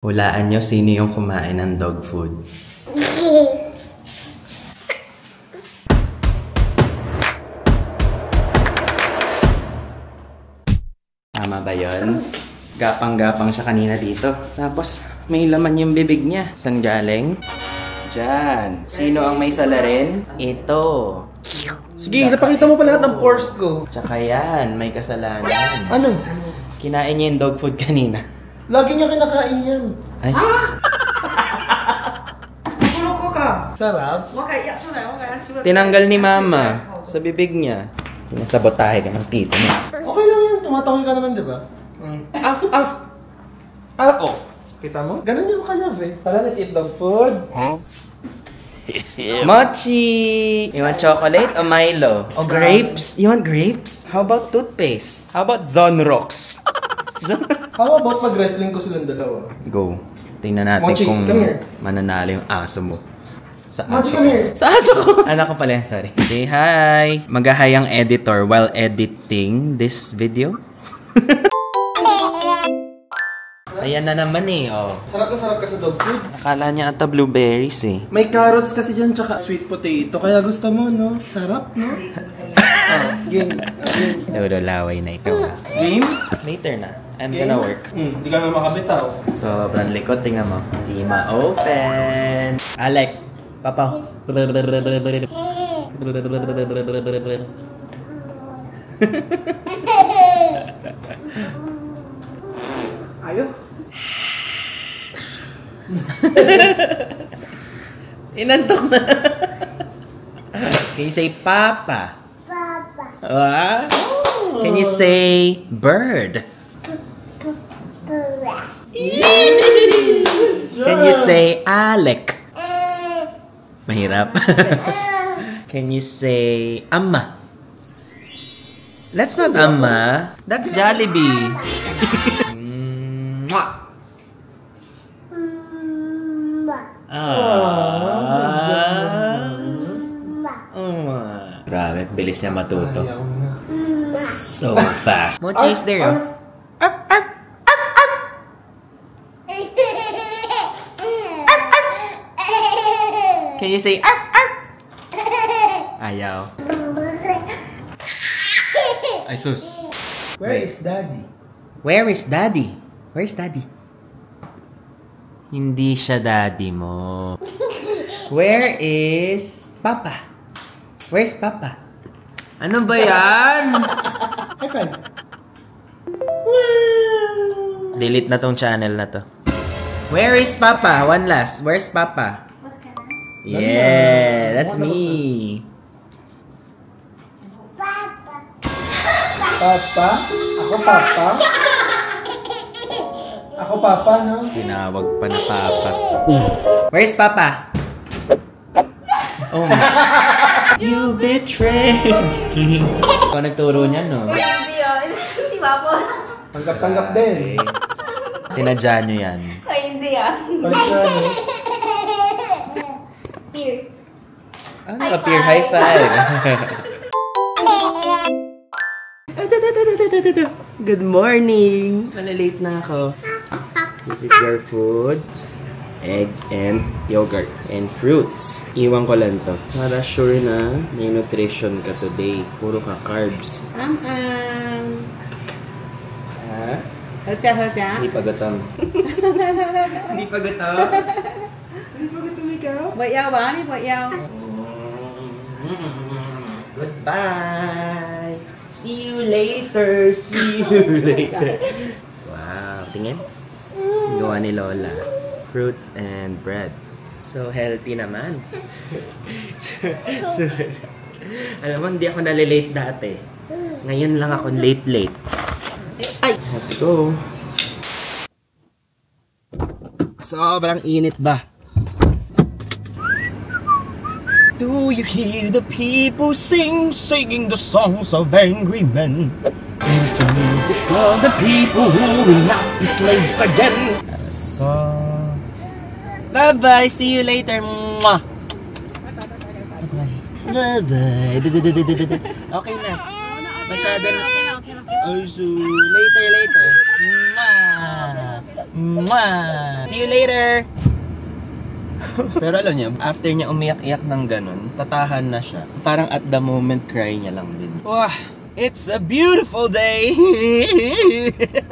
Hulaan nyo sino yung kumain ng dog food. Tama ba yun? Gapang-gapang siya kanina dito. Tapos, may laman yung bibig niya. Saan galing? Diyan. Sino ang may salarin? Ito. Sige, napakita mo pa lahat ng pores ko. Tsaka yan, may kasalanan. Ano? Kinain niya yung dog food kanina. Lagi niya kinakain yan. Ay. Nakuloko ka. Sarap. Tinanggal ni Mama sa bibig niya. Pinasabotahe ka ng tito niya. Okay lang yan. Tumatawag ka naman, di ba? Af. Oh. Kita mo? Ganun yung ka-love eh. Tara, let's eat dog food. Huh? Mochi! You want chocolate o Milo? O grapes? You want grapes? How about toothpaste? How about Zonrox? How about mag-wrestling ko silang dalawa? Go. Tingnan natin Mochi, kung come here. mananalo yung aso mo. Sa aso Mochi, ko. come here. Sa aso ko! Anak ko pala yan, sorry. Say hi! Mag-hi ang editor while editing this video. Ayan na naman eh, oh. Sarap na sarap ka sa dog food. Akala niya ata blueberries eh. May carrots kasi dyan, tsaka sweet potato. Kaya gusto mo, no? Sarap, no? Game. Laway na ito. Game? Later na. I'm gonna work. Hindi ka na makabitaw. Sobrang likod, tingnan mo. Hindi ma-open. Alec, Papa. Ayo. Inantok na. Can you say Papa? Papa. What? Can you say bird? Can you say Alec? Mahirap. Can you say Amma? That's not Amma. That's Jollibee. Mwah. Grabe, bilis niya matuto. So fast. Mochi is there, oh. Can you say Ayaw. Ay, sus. Where is daddy? Where is daddy? Where's daddy? Hindi siya daddy mo. Where is Papa? Where's Papa? Ano ba yan? High five. Delete na tong channel na to. Where is Papa? One last. Where's Papa? Yeah, that's me. Papa? Ako Papa? Ako Papa, no? Tinawag pa na Papa. Where's Papa? Oh my. You betrayed me. Ikaw nagturo niyan, no? Hindi ba po? Tanggap-tanggap din. Sinadya nyo yan. Ay, hindi ah. Balik na, no? Here. Ano? High Appear five. high five. Good morning! Malilate na ako. This is your food. Egg and yogurt and fruits. Iwan ko lang to. Para sure na may nutrition ka today. Puro ka carbs. Ha? Hindi pa gutom. Hindi pa gutom? Hindi pa gutom ikaw? Vậy yêu bà đi, vậy yêu. Goodbye! See you later! See you later! Wow! Tingin? Gawa ni Lola. Fruits and bread. So healthy naman. so, alam mo, hindi ako nalilate dati. Ngayon lang ako late. Ay! Let's go! Sobrang init ba? Do you hear the people singing the songs of angry men? It's the music of the people who will not be slaves again. So, bye-bye. See you later. Mwah. Bye-bye. Okay na. Masyado na. Later. Mwah. Mwah! See you later! Pero alam niya, after niya umiyak-iyak ng ganun, tatahan na siya. Parang at the moment, cry niya lang din. Wah! It's a beautiful day!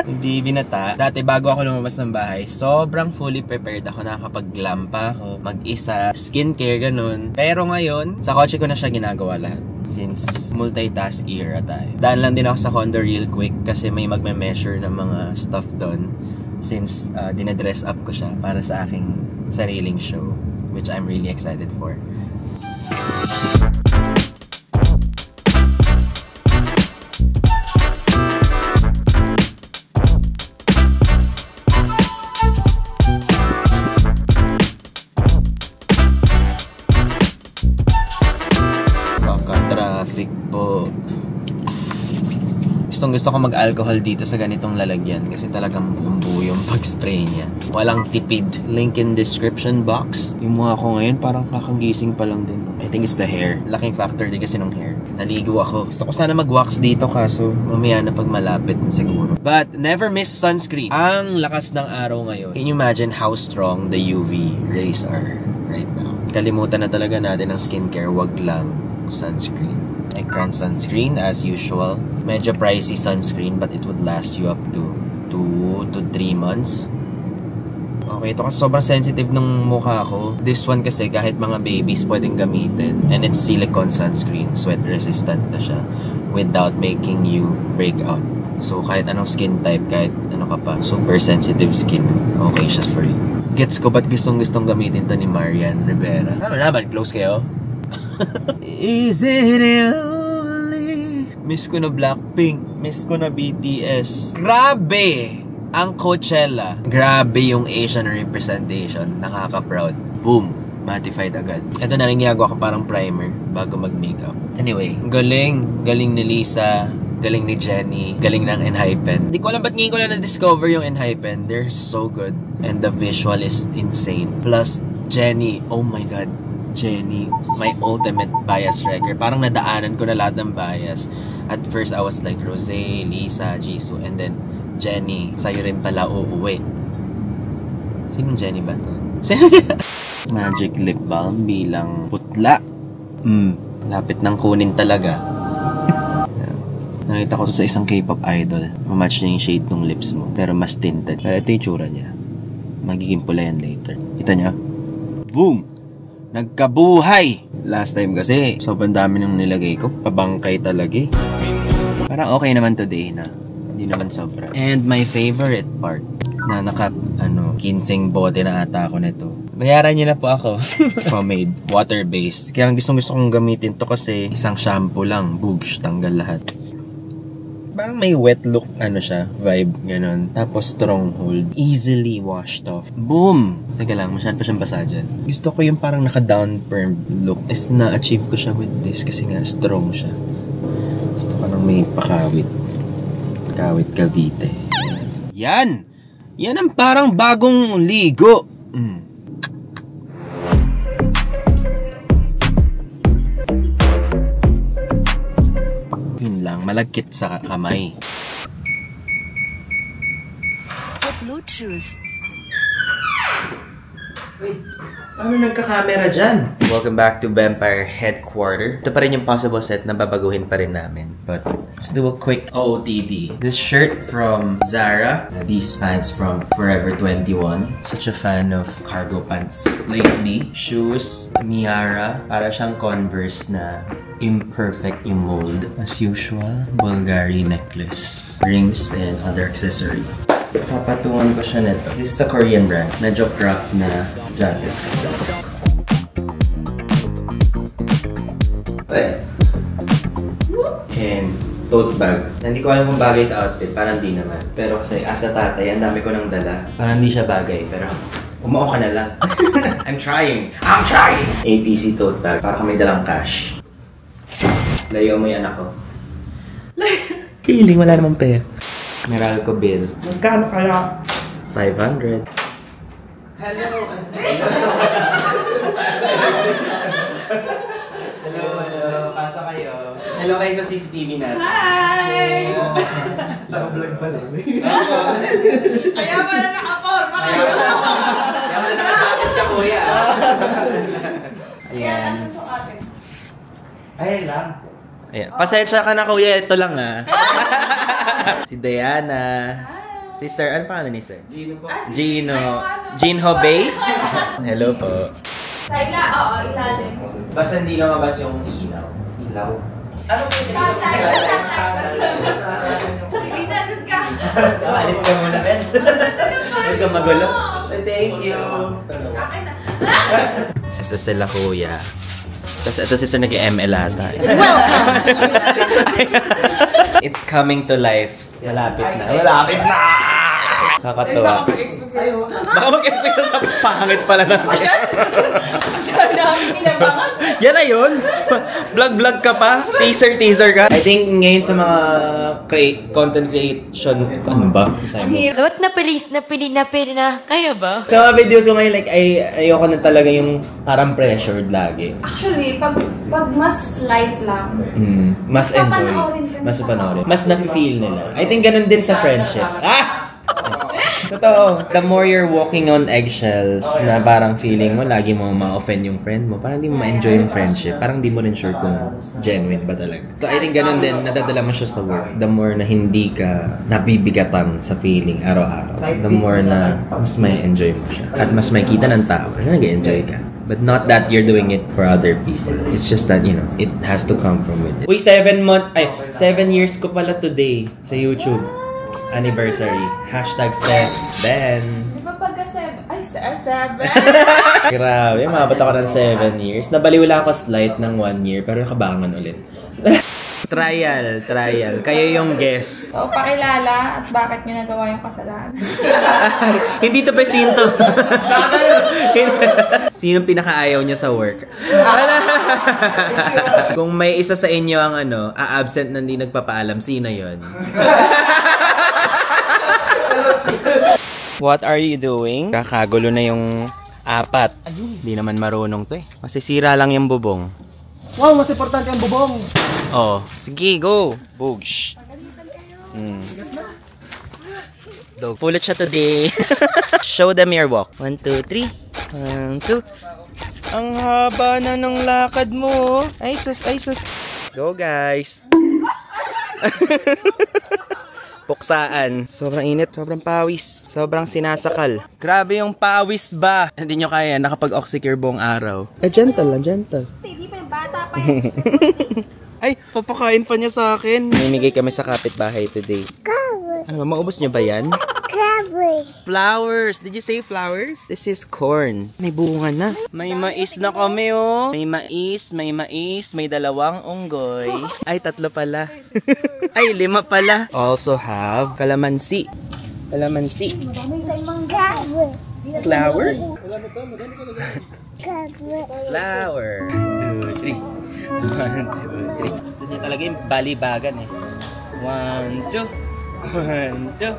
Hindi binata. Dati bago ako lumabas ng bahay, sobrang fully prepared ako. Nakakapag-glam pa ako, mag-isa, skincare, ganun. Pero ngayon, sa kotse ko na siya ginagawa lahat. Since multitask era tayo. Daan lang din ako sa condo real quick kasi may magme-measure ng mga stuff doon. Since dinadress up ko siya para sa aking sariling show, which I'm really excited for. Traffic po. Gusto ko mag-alcohol dito sa ganitong lalagyan kasi talagang buo yung pag-spray niya. Walang tipid. Link in description box. Yung mukha ko ngayon parang kakagising pa lang din. I think it's the hair. Laking factor din kasi ng hair. Naligo ako. Gusto ko sana mag-wax dito kaso mamaya na pag malapit na siguro. But never miss sunscreen. Ang lakas ng araw ngayon. Can you imagine how strong the UV rays are right now? Kalimutan na talaga natin ang skincare. Wag lang sunscreen. Ekran sunscreen as usual. Medyo pricey sunscreen but it would last you up to 2 to 3 months. Okay, ito kasi sobrang sensitive ng mukha ko. This one kasi kahit mga babies pwedeng gamitin. And it's silicone sunscreen. Sweat resistant na siya without making you break out. So kahit anong skin type, kahit ano ka pa, super sensitive skin, okay siya for you. Gets ko ba't gustong gamitin to ni Marian Rivera. Ano naman, close kayo? Is it only? Miss ko na Blackpink, miss ko na BTS. Grabe ang Coachella. Grabe yung Asian representation. Nakaka-proud. Boom, matified agad. Ito na rin ginagawa ko parang primer bago mag-makeup. Anyway, galing ni Lisa, galing ni Jenny, galing ng Enhypen. Hindi ko alam ba't ngayon ko na na-discover yung Enhypen. They're so good and the visual is insane. Plus Jenny, oh my god, Jenny, my ultimate bias wrecker. Parang nadaanan ko na lahat ng bias. At first, I was like, Rosé, Lisa, Jisoo, and then Jenny, sa'yo rin pala uuwi. Sinong Jenny ba ito? Magic lip balm bilang putla. Lapit ng kunin talaga. Nakita ko to sa isang K-pop idol. Mamatch niya yung shade ng lips mo. Pero mas tinted. Pero ito yung tsura niya. Magiging pula yan later. Kita niya? Boom! Nagkabuhay! Last time kasi, sobrang dami nung nilagay ko. Pabangkay talaga eh. Parang okay naman today na. Hindi naman sobra. And my favorite part, na 15 bote na ata ako nito. Bayaran niyo na po ako. Pomade, water-based. Kaya gusto kong gamitin to kasi isang shampoo lang. Boosh, tanggal lahat. Parang may wet look, vibe, ganun. Tapos stronghold. Easily washed off. Boom! Teka lang, masyado pa siyang basa dyan. Gusto ko yung parang naka-down perm look. Is na-achieve ko siya with this kasi nga strong siya. Gusto ko nang may pakawit. Kawit Cavite. Yan! Yan ang parang bagong ligo. Yun lang, malagkit sa kamay. Bluetooth. Wait, paano nagka-camera dyan? Welcome back to Vampire Headquarter. Ito pa rin yung possible set na babaguhin pa rin namin. But let's do a quick OOTD. This shirt from Zara. These pants from Forever 21. Such a fan of cargo pants lately. Shoes, Miara. Para siyang Converse na imperfect yung mold. As usual, Bulgari necklace. Rings and other accessory. Papatungan ko siya nito. This is a Korean brand. Medyo cropped na jacket. And tote bag. Hindi ko alam kung bagay sa outfit. Parang di naman. Pero kasi as a tatay, ang dami ko nang dala. Parang di siya bagay. Pero umuo ka na lang. I'm trying! APC tote bag. Para kami dalang cash. Layo mo yung anak ko. Feeling wala namang pera. Meralco bill. Magkano kaya? 500. Hello! Hello! Pasa kayo. Hello kayo sa CCTV natin. Hi! Naka-vlog pala. Kaya pala naka-forma kayo. Kaya wala naka-jacket ka, kuya. Kaya Ayan. nasusukatin. Ayan lang. Ayan. Pasensya ka na, kuya. Ito lang, ha. Si Diana. Si Sir, ano pangalan ni Sir? Gino po. Gino. Gino Bay? Hello po. Sa oo, ilalim. Basta hindi lumabas yung ilaw. Ilaw? Ano po yung Sige na, dun ka. Alis ka muna, Ben. Huwag kang magulo. Thank you. Akin na. Ito sila, kuya. Tapos ito si Sir nag-ML ata. It's coming to life. Malapit na. Malapit na! Kakatuwa. Baka mag-expect ka sa pangit pala namin. Kaya namin inabangan. Yan na yun! Vlog-vlog ka pa? Teaser ka? I think ngayon sa mga content creation, ano ba? Ba't napili na? Kaya ba? Sa mga videos ko ngayon, like, ayoko na talaga yung parang pressured lagi. Actually, pag mas light lang, Mas Mas enjoy. papanoorin ka na. Mas panoorin. Mas nafe-feel nila. I think ganun din sa friendship. Totoo. The more you're walking on eggshells, na parang feeling mo, lagi mo ma-offend yung friend mo, parang hindi mo ma-enjoy yung friendship. Parang di mo rin sure kung genuine ba talaga. So I think ganun din, nadadala mo siya sa work. The more na hindi ka nabibigatan sa feeling araw-araw, the more na mas may enjoy mo siya. At mas may kita ng tao na nag-enjoy ka. But not that you're doing it for other people. It's just that, you know, it has to come from within. Uy, 7 years ko pala today sa YouTube. Anniversary. #7. di ba pagka-7? Ay, 7. Grabe, mabot ako ng 7 years. Nabaliwala ako slight ng 1 year, pero nakabangan ulit. Trial. Kayo yung guess. So, pakilala at bakit nyo nagawa yung kasalanan. Hindi to presinto. Sino pinakaayaw niya sa work? Kung may isa sa inyo ang a-absent na hindi nagpapaalam, sino yon? What are you doing? Kakagulo na yung 4. Hindi naman marunong to eh. Masisira lang yung bubong. Wow, mas importante ang bubong. Oh, sige, go. Boosh. Dog. Pulot siya today. Show them your walk. 1, 2, 3. 1, 2. Ang haba na ng lakad mo. Ay, sus. Go, guys. Puksaan. Sobrang init, sobrang pawis, sobrang sinasakal. Grabe yung pawis ba? Hindi nyo kaya nakapag-oxycure buong araw. Gentle lang, gentle. Hindi pa yung bata pa yun. Ay, papakain pa niya sa akin. Namimigay kami sa kapitbahay today. Ano ba, maubos niyo ba yan? Flowers. Did you say flowers? This is corn. May bunga na. May mais na kami, oh. May mais, may 2 unggoy. Ay, 3 pala. Ay, 5 pala. Also have calamansi. Flower? Flower. 1, 2, 3. 1, 2, 3. Gusto niya talaga yung balibagan eh. 1, 2. 1, 2.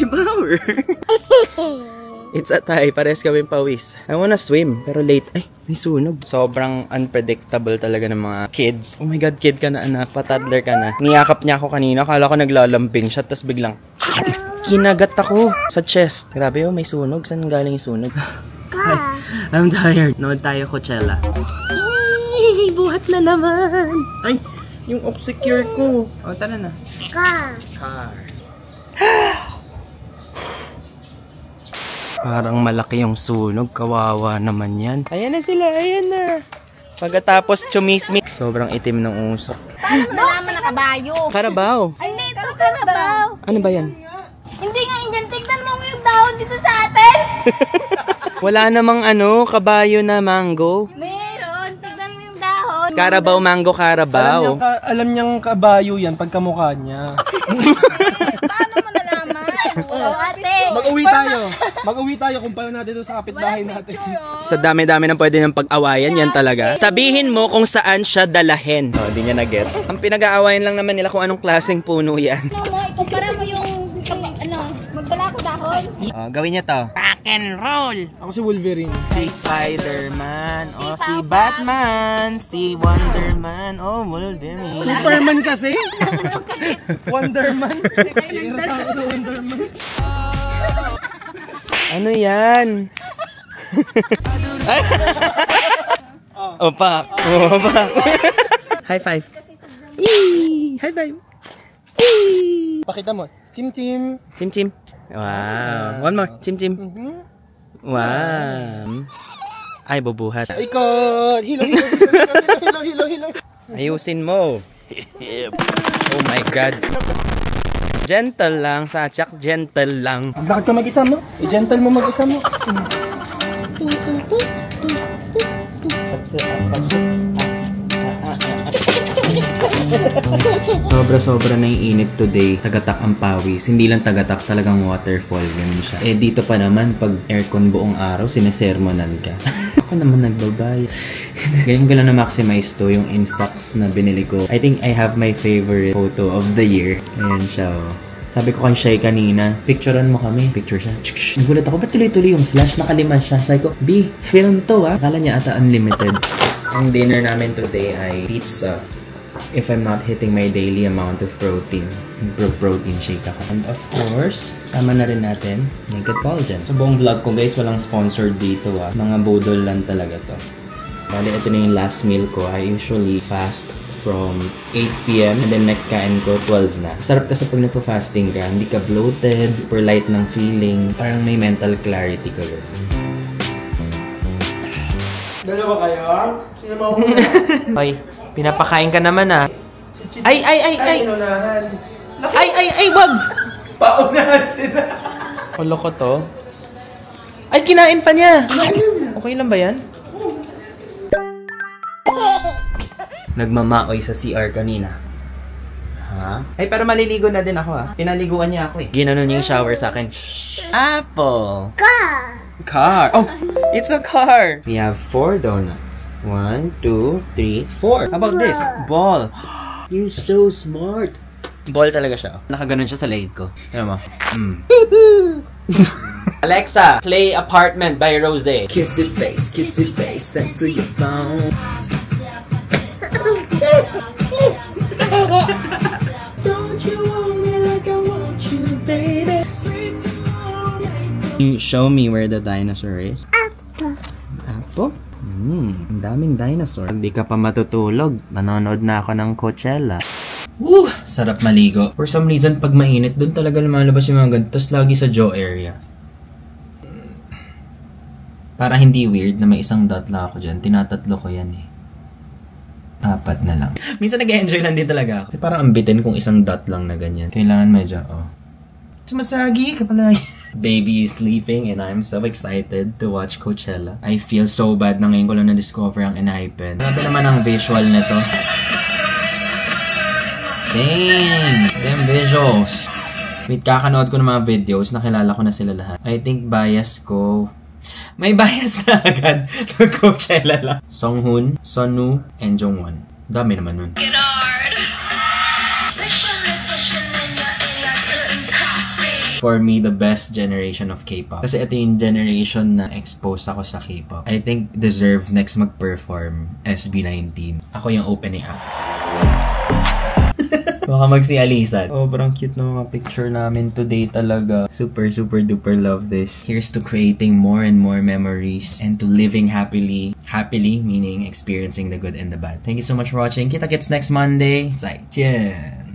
Flower. It's a tie. Pares kami pawis. I wanna swim. Pero late. Ay, may sunog. Sobrang unpredictable talaga ng mga kids. Oh my God, kid ka na anak. Patadler ka na. Niyakap niya ako kanina. Akala ko naglalambing siya. Tapos biglang kinagat ako sa chest. Grabe, oh, may sunog. Saan galing yung sunog? Ay, I'm tired. Nood tayo, Coachella. Buhat na naman. Ay, yung oxycure ko. O, tara na. Car. Parang malaki yung sunog. Kawawa naman yan. Ayan na sila, ayan na. Pagkatapos chumismi. Sobrang itim ng usok. Paano mo nalaman na kabayo? Karabaw. Ay, hindi, ito karabaw. Ano ba yan? Hindi nga, Indian. Tignan mo yung dahon dito sa atin. Wala namang kabayo na mango. Meron. Tignan mo yung dahon. Karabaw, mango, karabaw. Alam niyang kabayo yan pagkamukha niya. Paano mo nalaman? Oh, ate. Mag-uwi tayo. Mag-uwi tayo kung paano natin doon sa kapitbahay natin. Sa dami-dami ng pwede ng pag-awayan, yan talaga. Sabihin mo kung saan siya dalahin. Oh, di niya na-gets. Ang pinag-aawayan lang naman nila kung anong klaseng puno yan. Ikumpara mo yung, magdala ko dahon. Oh, gawin niya to. Rock and roll. Ako si Wolverine. Si Spider-Man, oh si Batman, si Wonderman, oh Wolverine. Superman kasi? Wonderman? Irita ako sa Wonderman. Ano yan? Opa. Opa. High five. Yee! High five. Yee! Pakita mo. Chim chim. Chim chim. Wow. One more. Chim chim. Wow. Ay, bubuhat. Ikot. Hilo. Ayusin mo. Oh my God. Gentle lang, Satchak. Gentle lang. Bakit ka mag-isa mo? I-gentle mo mag-isa mo. Sobra na yung init today. Tagatak ang pawis. Hindi lang tagatak, talagang waterfall. Ganun siya. Eh, dito pa naman, pag aircon buong araw, sinesermonan ka. Ako naman nagbabay. Ganyan ko lang na-maximize to, yung Instax na binili ko. I think I have my favorite photo of the year. Ayan siya, oh. Sabi ko kay Shai kanina, picturean mo kami. Picture siya. Nagulat ako, ba't tuloy-tuloy yung flash? Nakalima siya. Sabi ko, B, film to ah. Akala niya ata unlimited. Ang dinner namin today ay pizza. If I'm not hitting my daily amount of protein. Protein shake ako. And of course, sama na rin natin Naked Collagen. Sa buong vlog ko guys, walang sponsored dito ah. Mga budol lang talaga to. Bali, ito na yung last meal ko. I usually fast from 8 p.m. and then next kain ko 12 na. Sarap kasi pag nagpo-fasting ka, hindi ka bloated, super light ng feeling, parang may mental clarity ka rin. Dalawa kayo? Sino mo ako? Hoy, pinapakain ka naman ah. Ay! Inunahan. Ay, wag! Paunahan sila. Hulo ko to. Ay, kinain pa niya! Okay lang ba yan? Nagmamaoy sa CR kanina. Ha? Ay, pero maliligo na din ako ha. Pinaliguan niya ako eh. Ginanon yung shower sa akin. Apple! Car! Oh! It's a car! We have 4 donuts. 1, 2, 3, 4. How about this? Ball! You're so smart! Ball talaga siya. Nakaganon siya sa leg ko. Ano mo? Alexa, play Apartment by Rosé. Kissy face, send to your phone. Don't you want me like I want you, baby? You show me where the dinosaur is. Apple? Ang daming dinosaur. Pag di ka pa matutulog, manonood na ako ng Coachella. Sarap maligo. For some reason, pag mainit, doon talaga lumalabas yung mga ganito. Tapos lagi sa jaw area. Para hindi weird na may isang dot lang ako dyan. Tinatatlo ko yan eh. 4 na lang. Minsan nag-enjoy lang din talaga ako. Kasi parang ambitin kung isang dot lang na ganyan. Kailangan medyo, sumasagi ka pala. Baby is sleeping and I'm so excited to watch Coachella. I feel so bad na ngayon ko lang na-discover ang Enhypen. Grabe naman ang visual nito. Damn visuals. Wait, kakanood ko ng mga videos, nakilala ko na sila lahat. I think bias ko. May bias na agad ng Coachella lang. Songhoon, Sunwoo, and Jongwon. Dami naman nun. For me, the best generation of K-pop. Kasi ito yung generation na exposed ako sa K-pop. I think deserve next mag-perform SB19. Ako yung opening act. Baka magsi-alisan. Sobrang cute na mga picture namin today talaga. Super duper love this. Here's to creating more and more memories and to living happily. Happily meaning experiencing the good and the bad. Thank you so much for watching. Kita-kits next Monday. 再见.